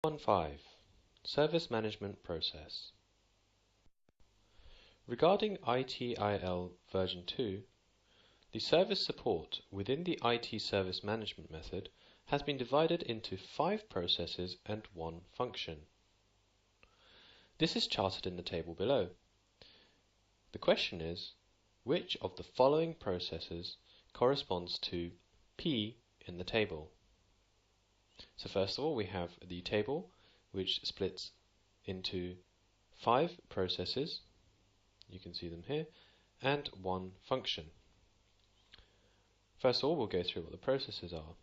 1.5 Service Management Process. Regarding ITIL version 2, the service support within the IT service management method has been divided into 5 processes and 1 function. This is charted in the table below. The question is, which of the following processes corresponds to P in the table? So first of all, we have the table, which splits into 5 processes, you can see them here, and 1 function. First of all, we'll go through what the processes are.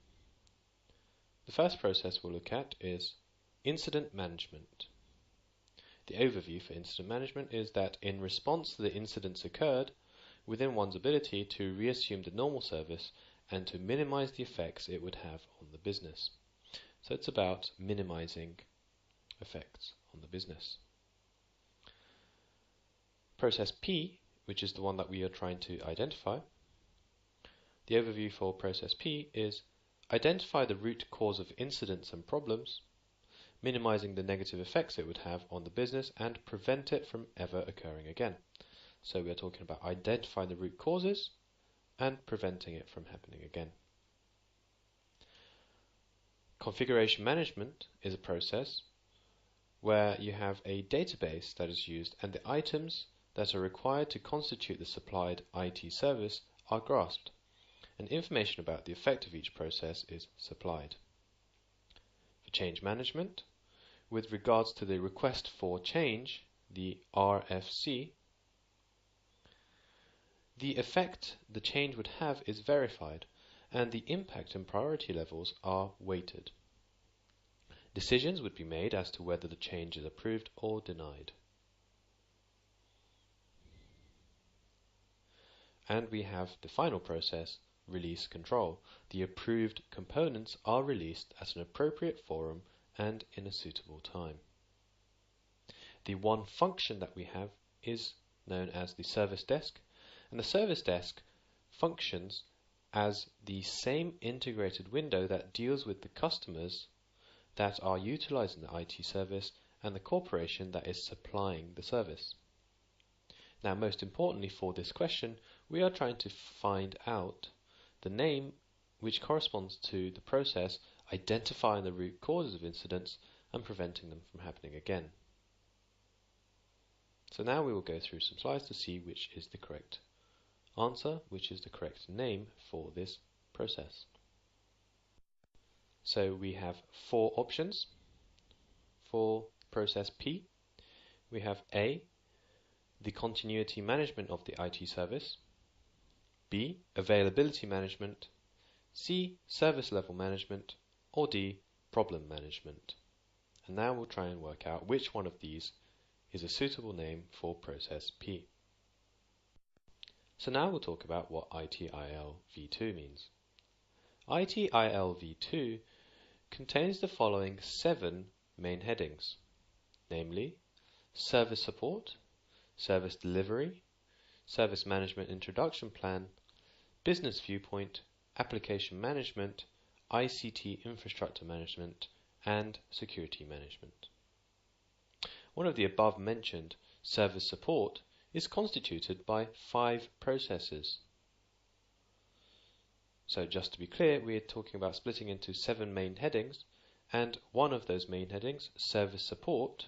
The first process we'll look at is incident management. The overview for incident management is that in response to the incidents occurred, within one's ability to reassume the normal service and to minimize the effects it would have on the business. So it's about minimizing effects on the business. Process P, which is the one that we are trying to identify. The overview for process P is identify the root cause of incidents and problems, minimizing the negative effects it would have on the business and prevent it from ever occurring again. So we are talking about identifying the root causes and preventing it from happening again. Configuration management is a process where you have a database that is used and the items that are required to constitute the supplied IT service are grasped, and information about the effect of each process is supplied. For change management, with regards to the request for change, the RFC, the effect the change would have is verified, and the impact and priority levels are weighted. Decisions would be made as to whether the change is approved or denied. And we have the final process, release control. The approved components are released at an appropriate forum and in a suitable time. The one function that we have is known as the service desk, and the service desk functions as the same integrated window that deals with the customers that are utilizing the IT service and the corporation that is supplying the service. Now, most importantly for this question, we are trying to find out the name which corresponds to the process identifying the root causes of incidents and preventing them from happening again. So now we will go through some slides to see which is the correct answer, which is the correct name for this process. So we have 4 options for process P. We have A, the continuity management of the IT service, B, availability management, C, service level management, or D, problem management. And now we'll try and work out which one of these is a suitable name for process P. So now we'll talk about what ITIL v2 means. ITIL v2 contains the following 7 main headings, namely service support, service delivery, service management introduction plan, business viewpoint, application management, ICT infrastructure management, and security management. One of the above mentioned service support is constituted by 5 processes. So just to be clear, we are talking about splitting into 7 main headings, and one of those main headings, service support,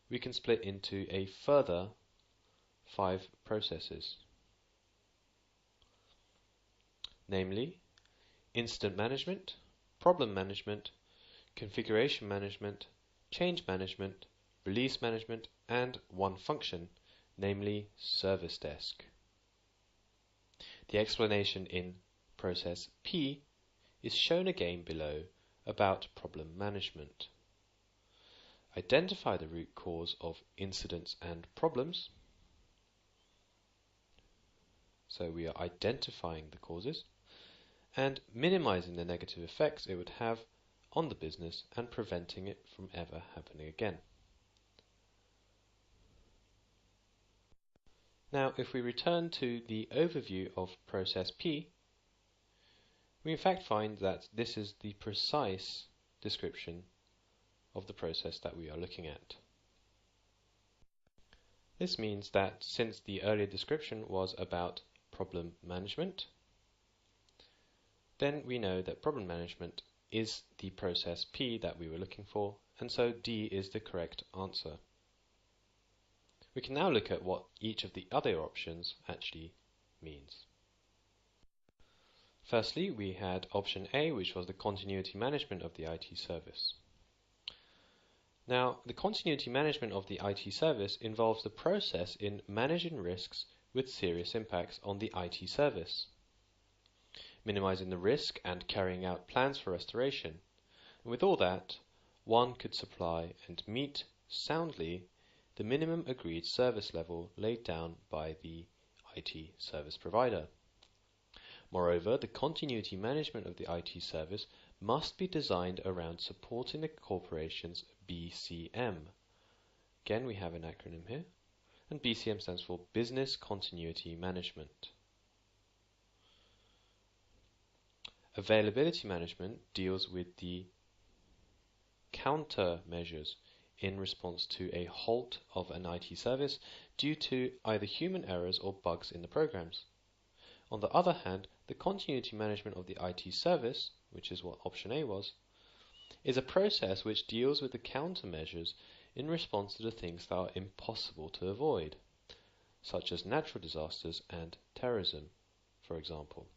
we can split into a further 5 processes, namely incident management, problem management, configuration management, change management, release management, and one function, namely service desk. The explanation in process P is shown again below about problem management. Identify the root cause of incidents and problems. So we are identifying the causes and minimizing the negative effects it would have on the business and preventing it from ever happening again. Now, if we return to the overview of process P, we in fact find that this is the precise description of the process that we are looking at. This means that since the earlier description was about problem management, then we know that problem management is the process P that we were looking for, and so D is the correct answer. We can now look at what each of the other options actually means. Firstly, we had option A, which was the continuity management of the IT service. Now, the continuity management of the IT service involves the process in managing risks with serious impacts on the IT service, minimizing the risk and carrying out plans for restoration. And with all that, one could supply and meet soundly the minimum agreed service level laid down by the IT service provider. Moreover, the continuity management of the IT service must be designed around supporting the corporation's BCM. Again, we have an acronym here, and BCM stands for Business Continuity Management. Availability management deals with the countermeasures in response to a halt of an IT service due to either human errors or bugs in the programs. On the other hand, the continuity management of the IT service, which is what option A was, is a process which deals with the countermeasures in response to the things that are impossible to avoid, such as natural disasters and terrorism, for example.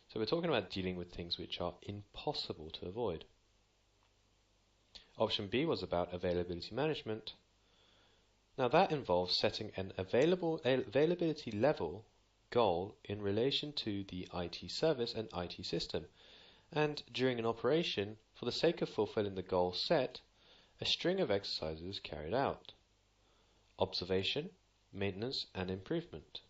So we're talking about dealing with things which are impossible to avoid. Option B was about availability management. Now that involves setting an availability level goal in relation to the IT service and IT system, and during an operation, for the sake of fulfilling the goal set, a string of exercises is carried out: observation, maintenance, and improvement.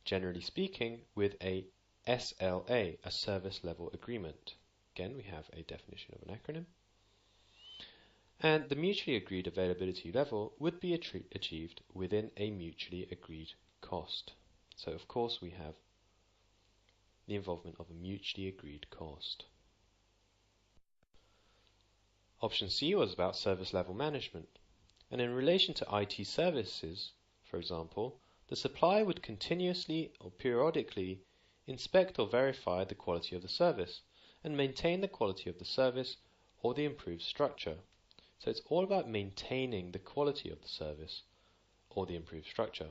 Generally speaking, with a SLA, a service level agreement. Again, we have a definition of an acronym. And the mutually agreed availability level would be achieved within a mutually agreed cost. So of course we have the involvement of a mutually agreed cost. Option C was about service level management, and in relation to IT services, for example, the supplier would continuously or periodically inspect or verify the quality of the service and maintain the quality of the service or the improved structure. So it's all about maintaining the quality of the service or the improved structure.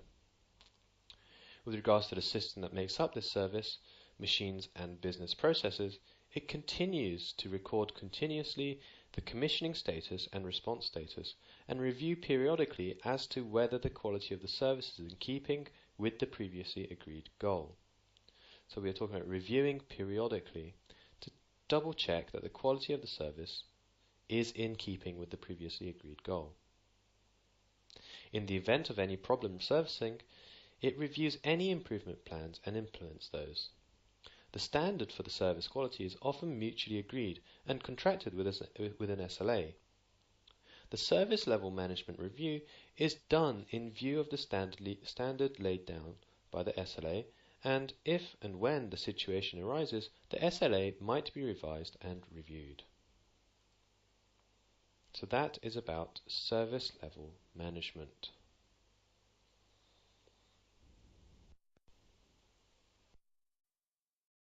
With regards to the system that makes up this service, machines and business processes, it continues to record continuously the commissioning status and response status, and review periodically as to whether the quality of the service is in keeping with the previously agreed goal. So we are talking about reviewing periodically to double check that the quality of the service is in keeping with the previously agreed goal. In the event of any problem servicing, it reviews any improvement plans and implements those. The standard for the service quality is often mutually agreed and contracted with an SLA. The service level management review is done in view of the standard laid down by the SLA, and if and when the situation arises, the SLA might be revised and reviewed. So that is about service level management.